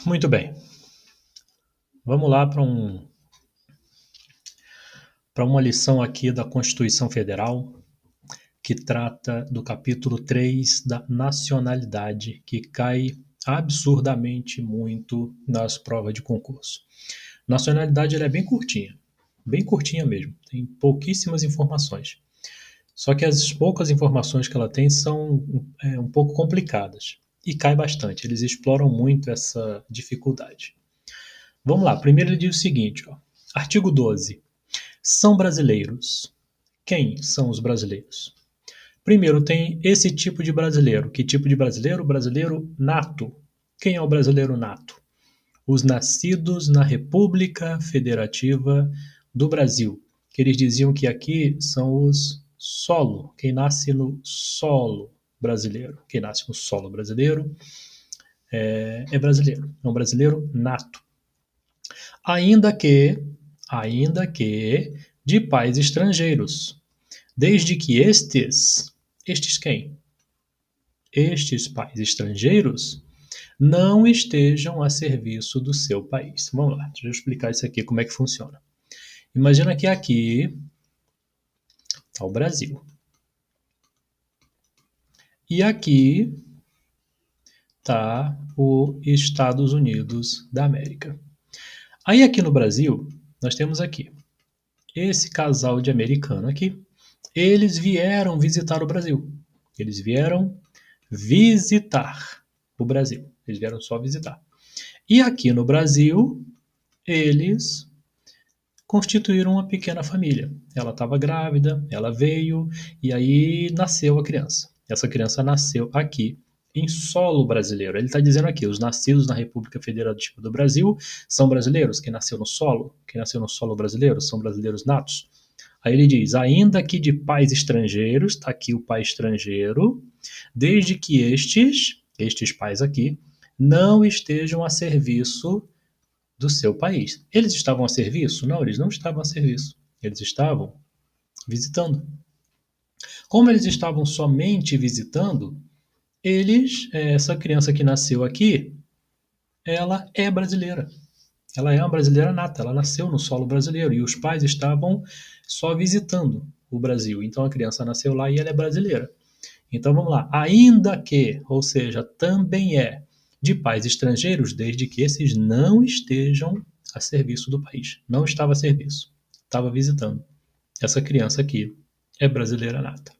Muito bem. Vamos lá para uma lição aqui da Constituição Federal, que trata do capítulo 3 da nacionalidade, que cai absurdamente muito nas provas de concurso. Nacionalidade ela é bem curtinha mesmo, tem pouquíssimas informações. Só que as poucas informações que ela tem são um pouco complicadas e cai bastante, eles exploram muito essa dificuldade. Vamos lá, primeiro ele diz o seguinte, ó, artigo 12. São brasileiros. Quem são os brasileiros? Primeiro tem esse tipo de brasileiro. Que tipo de brasileiro? Brasileiro nato. Quem é o brasileiro nato? Os nascidos na República Federativa do Brasil. Que eles diziam que aqui são os solo. Quem nasce no solo brasileiro. Quem nasce no solo brasileiro é brasileiro. É um brasileiro nato. Ainda que de pais estrangeiros, desde que estes quem? Estes pais estrangeiros não estejam a serviço do seu país. Vamos lá, deixa eu explicar isso aqui, como é que funciona. Imagina que aqui está o Brasil. E aqui está os Estados Unidos da América. Aí aqui no Brasil, nós temos aqui esse casal de americano aqui. Eles vieram visitar o Brasil. Eles vieram visitar o Brasil. Eles vieram só visitar. E aqui no Brasil, eles constituíram uma pequena família. Ela estava grávida, ela veio e aí nasceu a criança. Essa criança nasceu aqui em solo brasileiro. Ele está dizendo aqui, os nascidos na República Federativa do Brasil são brasileiros. Quem nasceu no solo brasileiro, são brasileiros natos. Aí ele diz, ainda que de pais estrangeiros, está aqui o pai estrangeiro, desde que estes pais aqui, não estejam a serviço do seu país. Eles estavam a serviço? Não, eles não estavam a serviço. Eles estavam visitando. Como eles estavam somente visitando, essa criança que nasceu aqui, ela é brasileira. Ela é uma brasileira nata, ela nasceu no solo brasileiro e os pais estavam só visitando o Brasil. Então a criança nasceu lá e ela é brasileira. Então vamos lá, ainda que, ou seja, também é de pais estrangeiros, desde que esses não estejam a serviço do país. Não estava a serviço, estava visitando. Essa criança aqui é brasileira nata.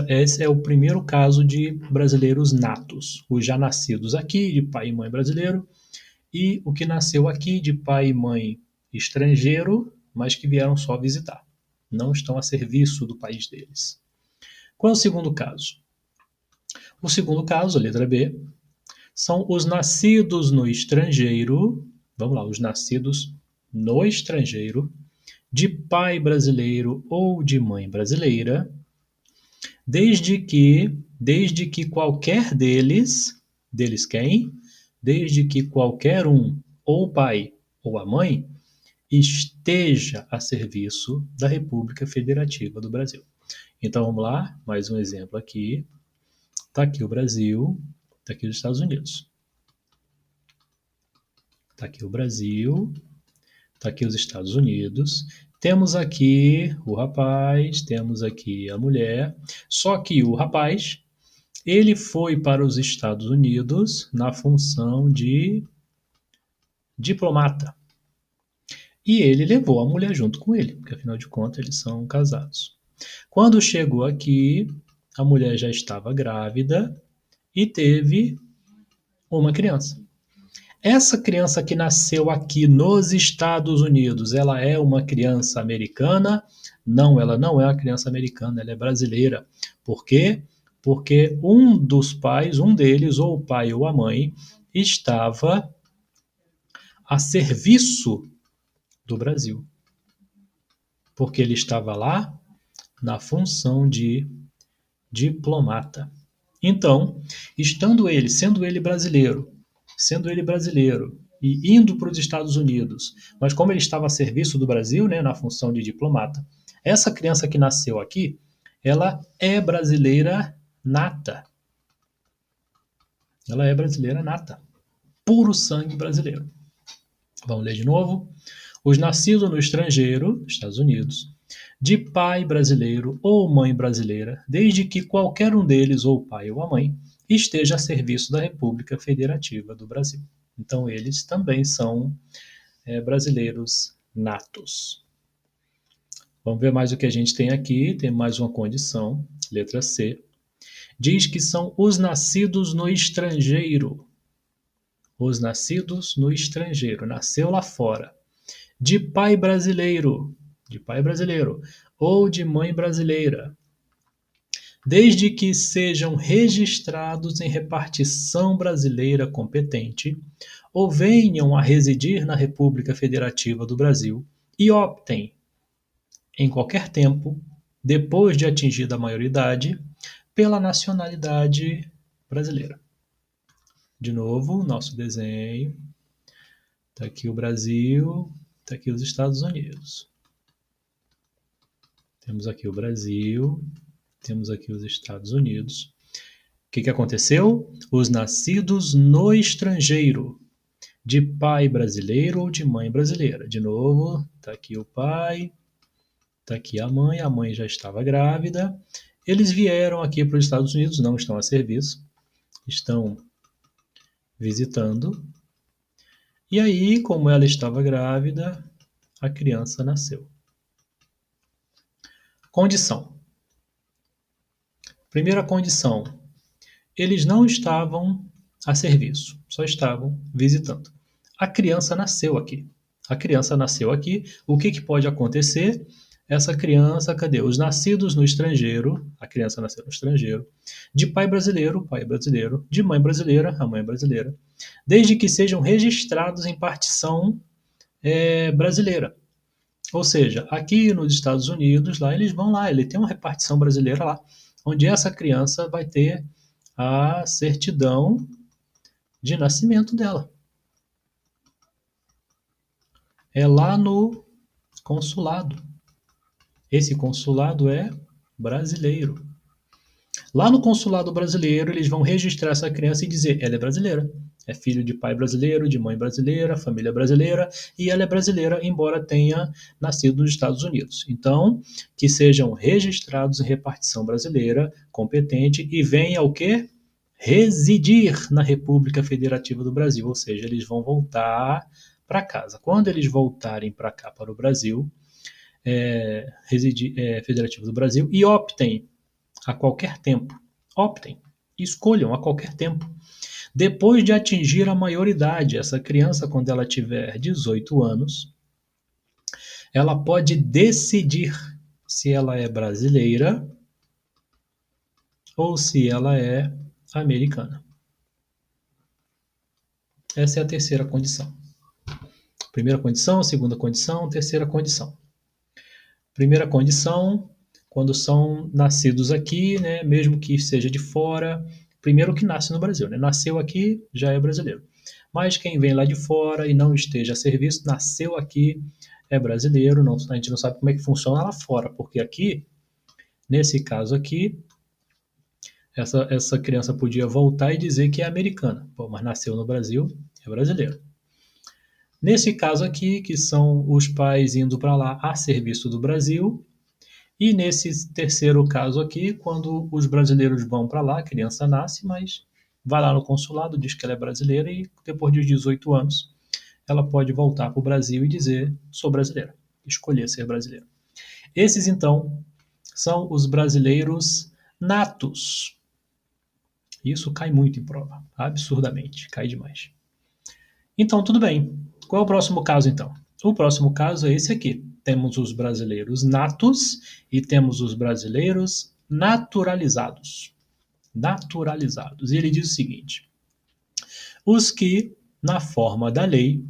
Esse é o primeiro caso de brasileiros natos, os já nascidos aqui, de pai e mãe brasileiro, e o que nasceu aqui de pai e mãe estrangeiro, mas que vieram só visitar. Não estão a serviço do país deles. Qual é o segundo caso? O segundo caso, a letra B, são os nascidos no estrangeiro, vamos lá, os nascidos no estrangeiro, de pai brasileiro ou de mãe brasileira, desde que qualquer deles quem? Desde que qualquer um, ou o pai ou a mãe, esteja a serviço da República Federativa do Brasil. Então vamos lá, mais um exemplo aqui. Está aqui o Brasil, está aqui os Estados Unidos. Está aqui o Brasil, está aqui os Estados Unidos. Temos aqui o rapaz, temos aqui a mulher. Só que o rapaz, ele foi para os Estados Unidos na função de diplomata. E ele levou a mulher junto com ele, porque afinal de contas eles são casados. Quando chegou aqui, a mulher já estava grávida e teve uma criança. Essa criança que nasceu aqui nos Estados Unidos, ela é uma criança americana? Não, ela não é uma criança americana, ela é brasileira. Por quê? Porque um dos pais, um deles, ou o pai ou a mãe, estava a serviço do Brasil. Porque ele estava lá na função de diplomata. Então, sendo ele brasileiro e indo para os Estados Unidos, mas como ele estava a serviço do Brasil, né, na função de diplomata, essa criança que nasceu aqui, ela é brasileira nata. Ela é brasileira nata. puro sangue brasileiro. Vamos ler de novo. Os nascidos no estrangeiro, Estados Unidos, de pai brasileiro ou mãe brasileira, desde que qualquer um deles, ou o pai ou a mãe, esteja a serviço da República Federativa do Brasil. Então, eles também são brasileiros natos. Vamos ver mais o que a gente tem aqui. Tem mais uma condição, letra C. Diz que são os nascidos no estrangeiro. Os nascidos no estrangeiro, nasceu lá fora. De pai brasileiro, ou de mãe brasileira, desde que sejam registrados em repartição brasileira competente ou venham a residir na República Federativa do Brasil e optem, em qualquer tempo, depois de atingida a maioridade, pela nacionalidade brasileira. De novo, nosso desenho. Está aqui o Brasil, está aqui os Estados Unidos. Temos aqui o Brasil, temos aqui os Estados Unidos. O que aconteceu? Os nascidos no estrangeiro, de pai brasileiro ou de mãe brasileira. De novo, está aqui o pai, está aqui a mãe já estava grávida. Eles vieram aqui para os Estados Unidos, não estão a serviço, estão visitando. E aí, como ela estava grávida, a criança nasceu. Condição. Primeira condição, eles não estavam a serviço, só estavam visitando. A criança nasceu aqui. O que pode acontecer? Essa criança, cadê? Os nascidos no estrangeiro, a criança nasceu no estrangeiro, de pai brasileiro, de mãe brasileira, a mãe brasileira, desde que sejam registrados em partição brasileira. Ou seja, aqui nos Estados Unidos, lá eles vão lá, ele tem uma repartição brasileira lá, onde essa criança vai ter a certidão de nascimento dela. É lá no consulado. Esse consulado é brasileiro. Lá no consulado brasileiro, eles vão registrar essa criança e dizer, ela é brasileira. É filho de pai brasileiro, de mãe brasileira, família brasileira, e ela é brasileira, embora tenha nascido nos Estados Unidos. Então, que sejam registrados em repartição brasileira, competente, e venha o quê? Residir na República Federativa do Brasil, ou seja, eles vão voltar para casa. Quando eles voltarem para cá, para o Brasil, Federativo do Brasil, e optem a qualquer tempo, escolham a qualquer tempo, depois de atingir a maioridade. Essa criança, quando ela tiver 18 anos, ela pode decidir se ela é brasileira ou se ela é americana. Essa é a terceira condição. Primeira condição, segunda condição, terceira condição. Primeira condição, quando são nascidos aqui, né, mesmo que seja de fora, primeiro que nasce no Brasil, né? Nasceu aqui, já é brasileiro. Mas quem vem lá de fora e não esteja a serviço, nasceu aqui, é brasileiro, não, a gente não sabe como é que funciona lá fora, porque aqui, nesse caso aqui, essa criança podia voltar e dizer que é americana. Pô, mas nasceu no Brasil, é brasileiro. Nesse caso aqui, que são os pais indo para lá a serviço do Brasil, e nesse terceiro caso aqui, quando os brasileiros vão para lá, a criança nasce, mas vai lá no consulado, diz que ela é brasileira e depois de 18 anos ela pode voltar para o Brasil e dizer, sou brasileira, escolher ser brasileira. Esses, então, são os brasileiros natos. Isso cai muito em prova, absurdamente, cai demais. Então, tudo bem. Qual é o próximo caso, então? O próximo caso é esse aqui. Temos os brasileiros natos e temos os brasileiros naturalizados. E ele diz o seguinte: os que, na forma da lei,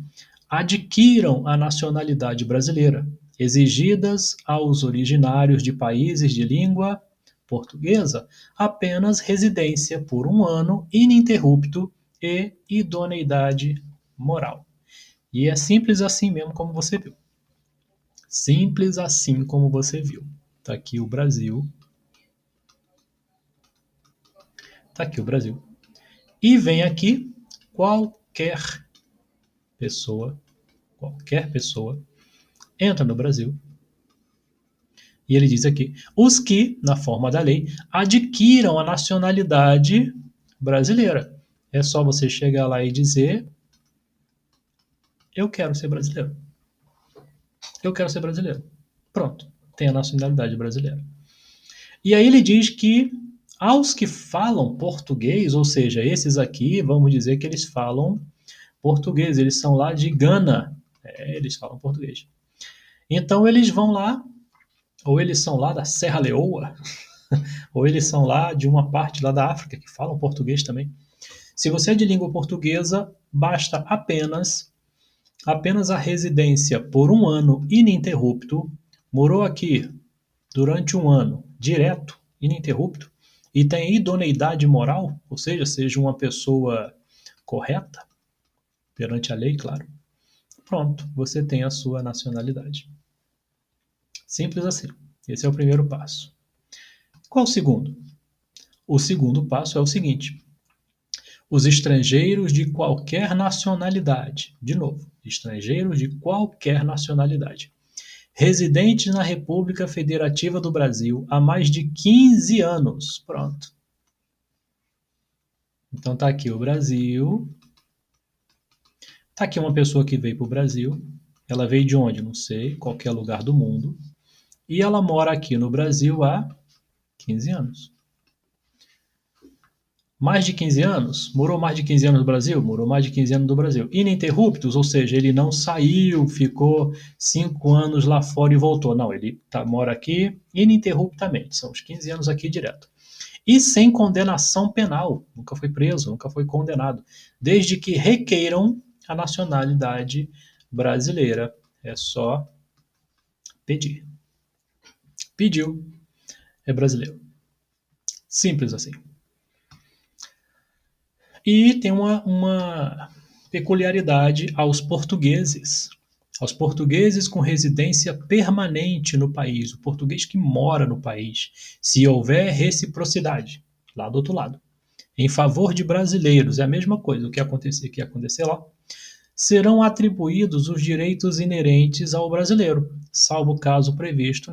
adquiram a nacionalidade brasileira, exigidas aos originários de países de língua portuguesa, apenas residência por 1 ano ininterrupto e idoneidade moral. E é simples assim mesmo como você viu. Simples assim como você viu. Está aqui o Brasil. E vem aqui qual qualquer pessoa entra no Brasil. E ele diz aqui, os que, na forma da lei, adquiram a nacionalidade brasileira. É só você chegar lá e dizer, eu quero ser brasileiro. Eu quero ser brasileiro. Pronto, tem a nacionalidade brasileira. E aí ele diz que aos que falam português, ou seja, esses aqui, vamos dizer que eles falam português, eles são lá de Gana, eles falam português. Então eles vão lá, ou eles são lá da Serra Leoa, ou eles são lá de uma parte lá da África que falam português também. Se você é de língua portuguesa, basta apenas a residência por 1 ano ininterrupto, morou aqui durante 1 ano, direto, ininterrupto, e tem idoneidade moral, ou seja uma pessoa correta, perante a lei, claro, pronto, você tem a sua nacionalidade. Simples assim. Esse é o primeiro passo. Qual o segundo? O segundo passo é o seguinte: os estrangeiros de qualquer nacionalidade, de novo, estrangeiros de qualquer nacionalidade, residentes na República Federativa do Brasil há mais de 15 anos. Pronto. Então tá aqui o Brasil. Tá aqui uma pessoa que veio para o Brasil. Ela veio de onde? Não sei, qualquer lugar do mundo. E ela mora aqui no Brasil há 15 anos. Mais de 15 anos? Morou mais de 15 anos no Brasil? Morou mais de 15 anos no Brasil. Ininterruptos, ou seja, ele não saiu, ficou 5 anos lá fora e voltou. Não, ele mora aqui ininterruptamente, são os 15 anos aqui direto. E sem condenação penal, nunca foi preso, nunca foi condenado, desde que requeiram a nacionalidade brasileira. É só pedir. Pediu, é brasileiro. Simples assim. E tem uma peculiaridade aos portugueses com residência permanente no país, o português que mora no país, se houver reciprocidade, lá do outro lado, em favor de brasileiros, é a mesma coisa, o que ia acontecer lá, serão atribuídos os direitos inerentes ao brasileiro, salvo o caso previsto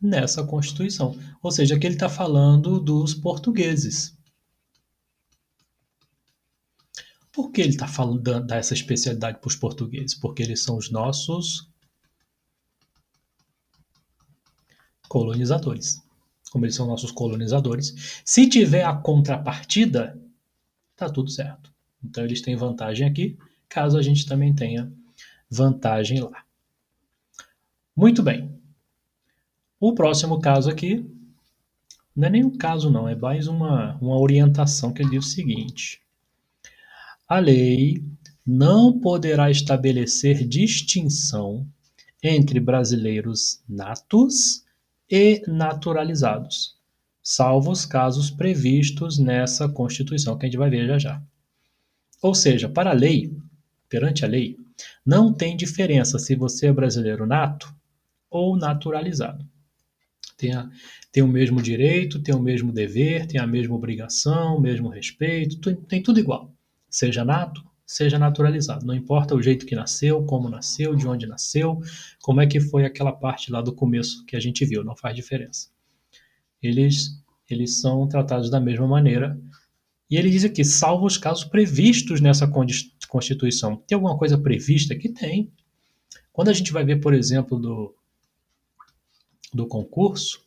nessa Constituição. Ou seja, aqui ele está falando dos portugueses. Por que ele está falando dessa especialidade para os portugueses? Porque eles são os nossos colonizadores. Como eles são nossos colonizadores, se tiver a contrapartida, tá tudo certo. Então eles têm vantagem aqui, caso a gente também tenha vantagem lá. Muito bem. O próximo caso aqui, não é nem um caso não, é mais uma orientação que ele diz o seguinte: a lei não poderá estabelecer distinção entre brasileiros natos e naturalizados, salvo os casos previstos nessa Constituição, que a gente vai ver já já. Ou seja, para a lei, perante a lei, não tem diferença se você é brasileiro nato ou naturalizado. Tem o mesmo direito, tem o mesmo dever, tem a mesma obrigação, o mesmo respeito, tem tudo igual. Seja nato, seja naturalizado. Não importa o jeito que nasceu, como nasceu, de onde nasceu, como é que foi aquela parte lá do começo que a gente viu, não faz diferença. Eles são tratados da mesma maneira. E ele diz aqui, salvo os casos previstos nessa Constituição. Tem alguma coisa prevista? Que tem. Quando a gente vai ver, por exemplo, do concurso,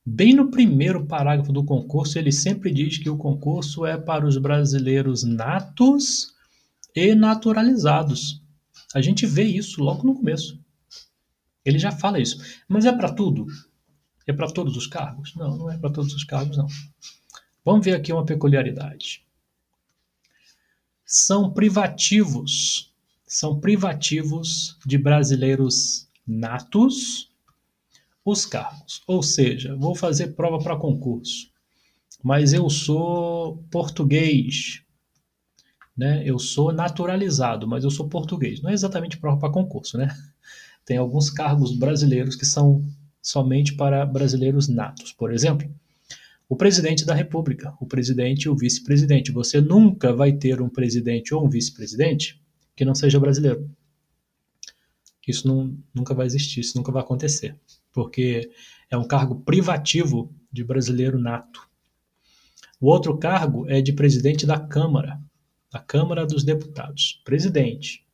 bem no primeiro parágrafo do concurso, ele sempre diz que o concurso é para os brasileiros natos e naturalizados. A gente vê isso logo no começo. Ele já fala isso. Mas é para tudo? É para todos os cargos? Não, não é para todos os cargos, não. Vamos ver aqui uma peculiaridade. São privativos de brasileiros natos os cargos. Ou seja, vou fazer prova para concurso, mas eu sou português, né? Eu sou naturalizado, mas eu sou português. Não é exatamente prova para concurso, né? Tem alguns cargos brasileiros que são somente para brasileiros natos. Por exemplo, o presidente da República, o presidente e o vice-presidente. Você nunca vai ter um presidente ou um vice-presidente que não seja brasileiro. Isso nunca vai existir, isso nunca vai acontecer, porque é um cargo privativo de brasileiro nato. O outro cargo é de presidente da Câmara dos Deputados, presidente,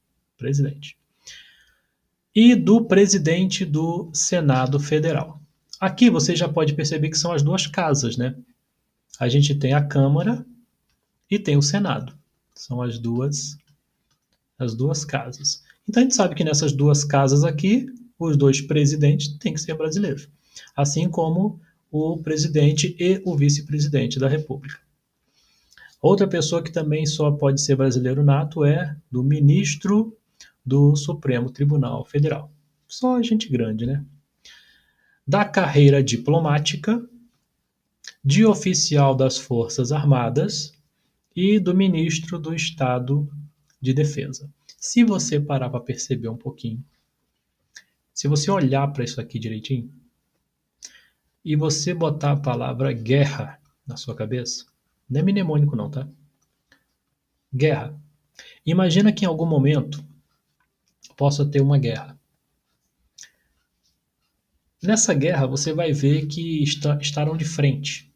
e do presidente do Senado Federal. Aqui você já pode perceber que são as duas casas, né? A gente tem a Câmara e tem o Senado. São as duas casas. Então a gente sabe que nessas duas casas aqui, os dois presidentes têm que ser brasileiros, assim como o presidente e o vice-presidente da República. Outra pessoa que também só pode ser brasileiro nato é do ministro do Supremo Tribunal Federal. Só gente grande, né? Da carreira diplomática, de oficial das Forças Armadas e do ministro do Estado de Defesa. Se você parar para perceber um pouquinho, se você olhar para isso aqui direitinho, e você botar a palavra guerra na sua cabeça, não é mnemônico não, tá? Guerra. Imagina que em algum momento possa ter uma guerra. Nessa guerra você vai ver que estarão de frente,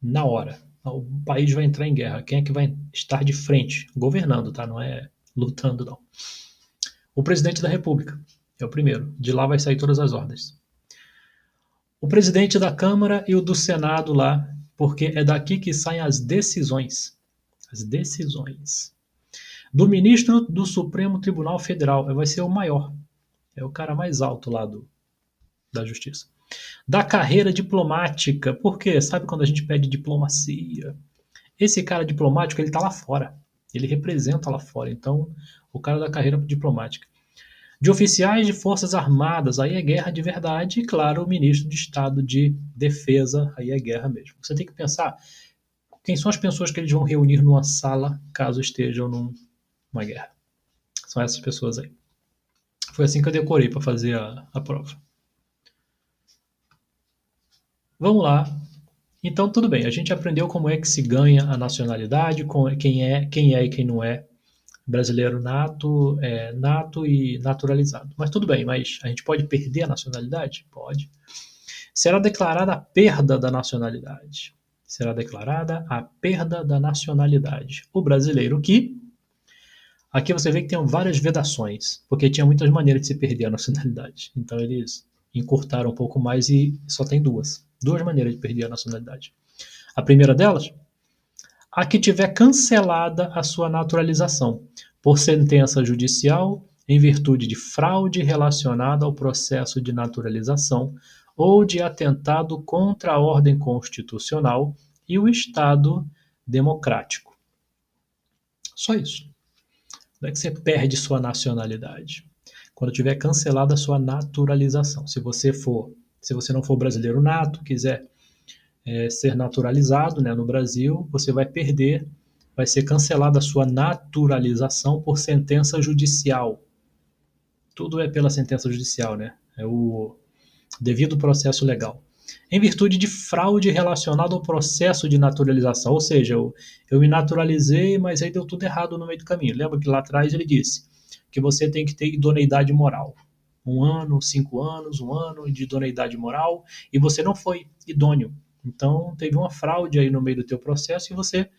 na hora. O país vai entrar em guerra. Quem é que vai estar de frente? Governando, tá? Não é lutando, não. O presidente da República é o primeiro. De lá vai sair todas as ordens. O presidente da Câmara e o do Senado lá, porque é daqui que saem as decisões. As decisões. Do ministro do Supremo Tribunal Federal, vai ser o maior. É o cara mais alto lá da Justiça. Da carreira diplomática, por quê? Sabe quando a gente pede diplomacia? Esse cara diplomático, ele tá lá fora. Ele representa lá fora. Então, o cara da carreira diplomática. De oficiais de forças armadas, aí é guerra de verdade, e claro, o ministro de Estado de Defesa, aí é guerra mesmo. Você tem que pensar quem são as pessoas que eles vão reunir numa sala caso estejam numa guerra. São essas pessoas aí. Foi assim que eu decorei para fazer a prova. Vamos lá. Então, tudo bem, a gente aprendeu como é que se ganha a nacionalidade, quem é e quem não é brasileiro nato e naturalizado. Mas tudo bem, mas a gente pode perder a nacionalidade? Pode. Será declarada a perda da nacionalidade. Será declarada a perda da nacionalidade. O brasileiro que... Aqui você vê que tem várias vedações, porque tinha muitas maneiras de se perder a nacionalidade. Então eles encurtaram um pouco mais e só tem duas. Duas maneiras de perder a nacionalidade. A primeira delas, a que tiver cancelada a sua naturalização por sentença judicial em virtude de fraude relacionada ao processo de naturalização ou de atentado contra a ordem constitucional e o Estado democrático. Só isso. Não é que você perde sua nacionalidade. Quando tiver cancelada a sua naturalização. Se você não for brasileiro nato, quiser ser naturalizado, né, no Brasil, você vai perder, vai ser cancelada a sua naturalização por sentença judicial. Tudo é pela sentença judicial, né? É o devido processo legal. Em virtude de fraude relacionada ao processo de naturalização, ou seja, eu me naturalizei, mas aí deu tudo errado no meio do caminho. Lembra que lá atrás ele disse que você tem que ter idoneidade moral. 1 ano, 5 anos, 1 ano de idoneidade moral, e você não foi idôneo. Então, teve uma fraude aí no meio do teu processo e você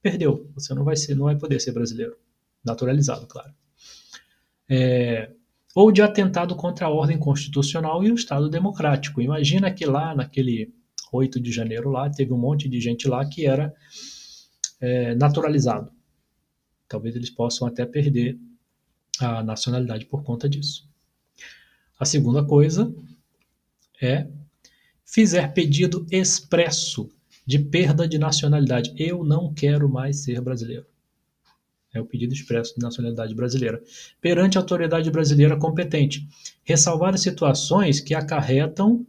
perdeu. Você não vai poder ser brasileiro. Naturalizado, claro. Ou de atentado contra a ordem constitucional e o Estado democrático. Imagina que lá, naquele 8 de janeiro lá, teve um monte de gente lá que era naturalizado. Talvez eles possam até perder a nacionalidade por conta disso. A segunda coisa é fizer pedido expresso de perda de nacionalidade. Eu não quero mais ser brasileiro. É o pedido expresso de nacionalidade brasileira. Perante a autoridade brasileira competente. Ressalvar as situações que acarretam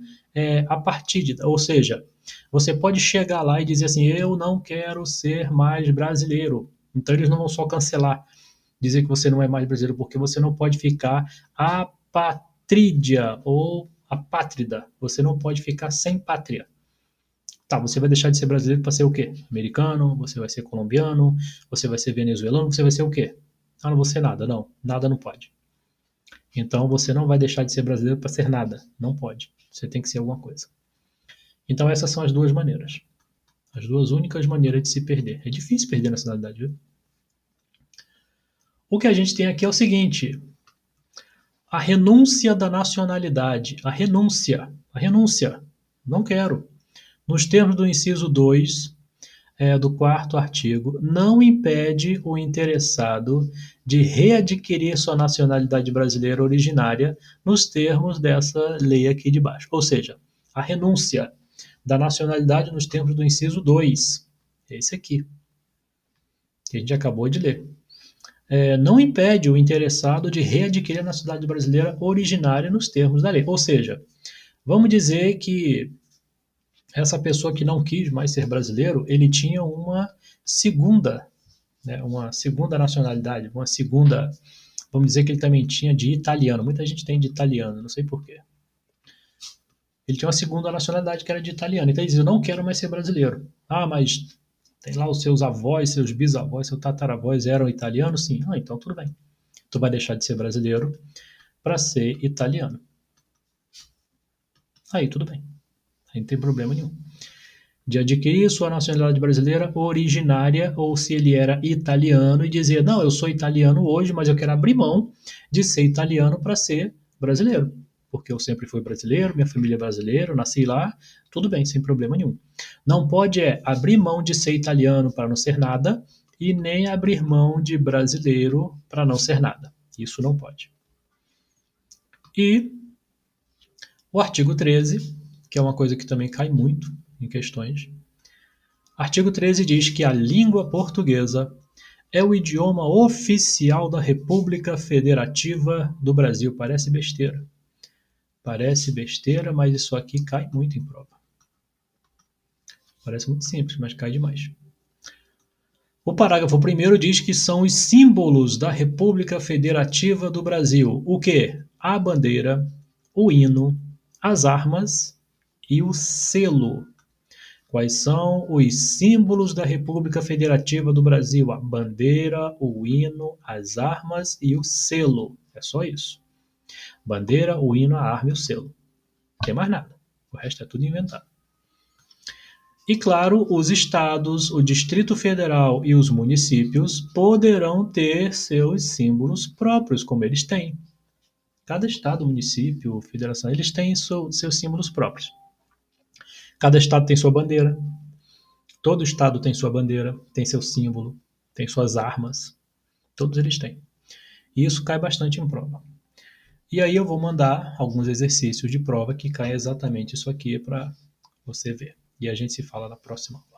a partida. Ou seja, você pode chegar lá e dizer assim, eu não quero ser mais brasileiro. Então eles não vão só cancelar, dizer que você não é mais brasileiro, porque você não pode ficar apatrídia ou apátrida. Você não pode ficar sem pátria. Tá, você vai deixar de ser brasileiro para ser o quê? Americano, você vai ser colombiano, você vai ser venezuelano, você vai ser o quê? Ah, não vou ser nada. Não, nada não pode. Então você não vai deixar de ser brasileiro para ser nada. Não pode. Você tem que ser alguma coisa. Então essas são as duas maneiras. As duas únicas maneiras de se perder. É difícil perder a nacionalidade, viu? O que a gente tem aqui é o seguinte: a renúncia da nacionalidade. A renúncia. A renúncia. Não quero. Nos termos do inciso 2 do quarto artigo, não impede o interessado de readquirir sua nacionalidade brasileira originária nos termos dessa lei aqui de baixo. Ou seja, a renúncia da nacionalidade nos termos do inciso 2. É esse aqui, que a gente acabou de ler. Não impede o interessado de readquirir a nacionalidade brasileira originária nos termos da lei. Ou seja, vamos dizer que essa pessoa que não quis mais ser brasileiro, ele tinha uma segunda nacionalidade, uma segunda, vamos dizer que ele também tinha de italiano. Muita gente tem de italiano, não sei porquê. Ele tinha uma segunda nacionalidade que era de italiano. Então ele dizia, eu não quero mais ser brasileiro. Ah, mas tem lá os seus avós, seus bisavós, seus tataravós eram italianos? Sim. Ah, então tudo bem. Tu vai deixar de ser brasileiro para ser italiano. Aí tudo bem. Aí não tem problema nenhum. De adquirir sua nacionalidade brasileira originária, ou se ele era italiano, e dizer, não, eu sou italiano hoje, mas eu quero abrir mão de ser italiano para ser brasileiro. Porque eu sempre fui brasileiro, minha família é brasileira, eu nasci lá, tudo bem, sem problema nenhum. Não pode abrir mão de ser italiano para não ser nada, e nem abrir mão de brasileiro para não ser nada. Isso não pode. E o artigo 13, que é uma coisa que também cai muito em questões. Artigo 13 diz que a língua portuguesa é o idioma oficial da República Federativa do Brasil. Parece besteira. Parece besteira, mas isso aqui cai muito em prova. Parece muito simples, mas cai demais. O parágrafo 1º diz que são os símbolos da República Federativa do Brasil. O quê? A bandeira, o hino, as armas e o selo. Quais são os símbolos da República Federativa do Brasil? A bandeira, o hino, as armas e o selo. É só isso. Bandeira, o hino, a arma e o selo. Não tem mais nada. O resto é tudo inventado. E claro, os estados, o Distrito Federal e os municípios poderão ter seus símbolos próprios, como eles têm. Cada estado, município, federação, eles têm seus símbolos próprios. Cada estado tem sua bandeira. Todo estado tem sua bandeira, tem seu símbolo, tem suas armas. Todos eles têm. E isso cai bastante em prova. E aí eu vou mandar alguns exercícios de prova que caem exatamente isso aqui para você ver. E a gente se fala na próxima aula.